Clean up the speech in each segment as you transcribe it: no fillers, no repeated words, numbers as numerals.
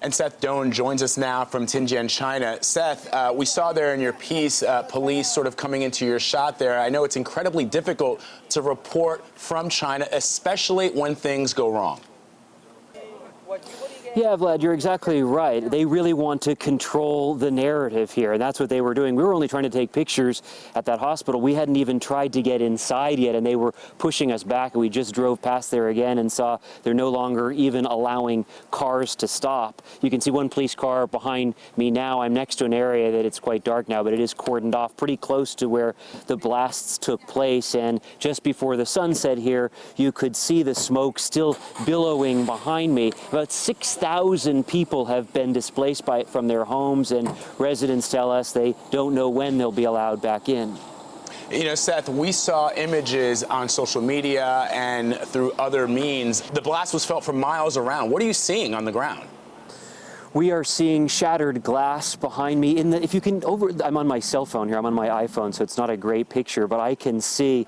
And Seth Doane joins us now from Tianjin, China. Seth, we saw there in your piece police sort of coming into your shot there. I know it's incredibly difficult to report from China, especially when things go wrong. Yeah, Vlad, you're exactly right. They really want to control the narrative here, and that's what they were doing. We were only trying to take pictures at that hospital. We hadn't even tried to get inside yet, and they were pushing us back, and we just drove past there again and saw they're no longer even allowing cars to stop. You can see one police car behind me now. I'm next to an area that it's quite dark now, but it is cordoned off pretty close to where the blasts took place, and just before the sunset here, you could see the smoke still billowing behind me. About 6,000 people have been displaced from their homes, and residents tell us they don't know when they'll be allowed back in. You know, Seth, we saw images on social media and through other means. The blast was felt for miles around. What are you seeing on the ground? We are seeing shattered glass behind me. If you can, I'm on my cell phone here. I'm on my iPhone, so it's not a great picture, but I can see.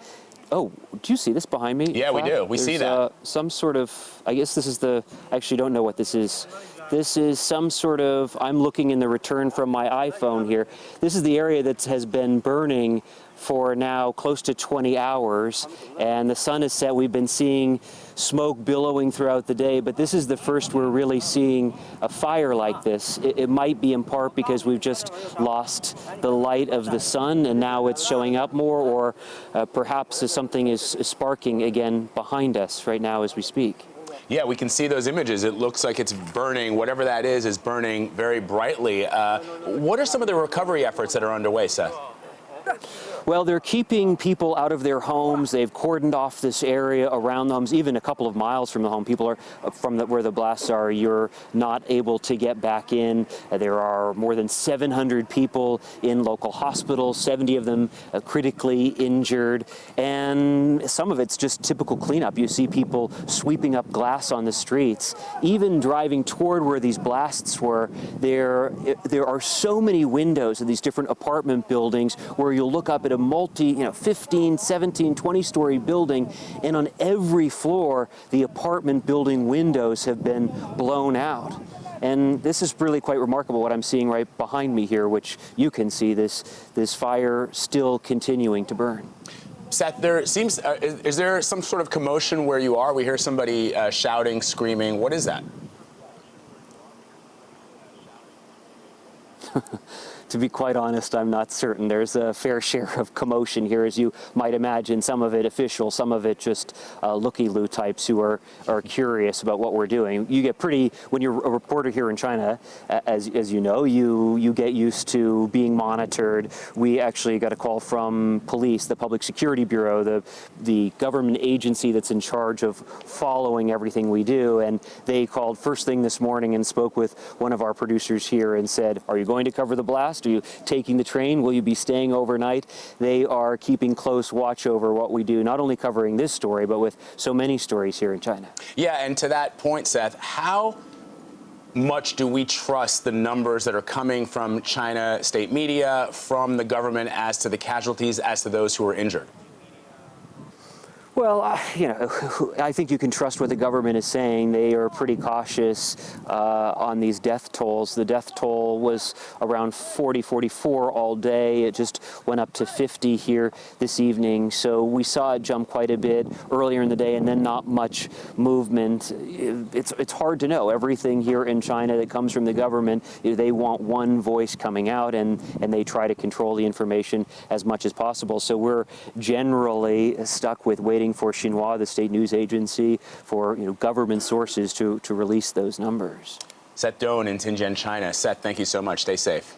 Oh, do you see this behind me? Yeah, we do. We see that. Some sort of, I guess this is I actually don't know what this is. This is some sort of, I'm looking in the return from my iPhone here. This is the area that has been burning for now close to 20 hours, and the sun is set. We've been seeing smoke billowing throughout the day, but this is the first we're really seeing a fire like this. It might be in part because we've just lost the light of the sun and now it's showing up more, or perhaps something is sparking again behind us right now as we speak. Yeah, we can see those images. It looks like it's burning. Whatever that is burning very brightly. What are some of the recovery efforts that are underway, Seth? Well, they're keeping people out of their homes. They've cordoned off this area around the homes, even a couple of miles from the home. People are where the blasts are. You're not able to get back in. There are more than 700 people in local hospitals, 70 of them critically injured, and some of it's just typical cleanup. You see people sweeping up glass on the streets, even driving toward where these blasts were. There are so many windows in these different apartment buildings where you'll look up at a 15, 17, 20-story building, and on every floor, the apartment building windows have been blown out. And this is really quite remarkable what I'm seeing right behind me here, which you can see this fire still continuing to burn. Seth, is there some sort of commotion where you are? We hear somebody shouting, screaming. What is that? To be quite honest, I'm not certain. There's a fair share of commotion here, as you might imagine, some of it official, some of it just looky-loo types who are curious about what we're doing. You get when you're a reporter here in China, as you know, you get used to being monitored. We actually got a call from police, the Public Security Bureau, the government agency that's in charge of following everything we do, and they called first thing this morning and spoke with one of our producers here and said, "Are you going to cover the blast? Are you taking the train? Will you be staying overnight?" They are keeping close watch over what we do, not only covering this story, but with so many stories here in China. Yeah, and to that point, Seth, how much do we trust the numbers that are coming from China state media, from the government, as to the casualties, as to those who are injured? Well, I think you can trust what the government is saying. They are pretty cautious on these death tolls. The death toll was around 40, 44 all day. It just went up to 50 here this evening. So we saw it jump quite a bit earlier in the day and then not much movement. It's hard to know. Everything here in China that comes from the government, they want one voice coming out, and they try to control the information as much as possible. So we're generally stuck with waiting for Xinhua, the state news agency, for government sources to release those numbers. Seth Doane in Tianjin, China. Seth, thank you so much. Stay safe.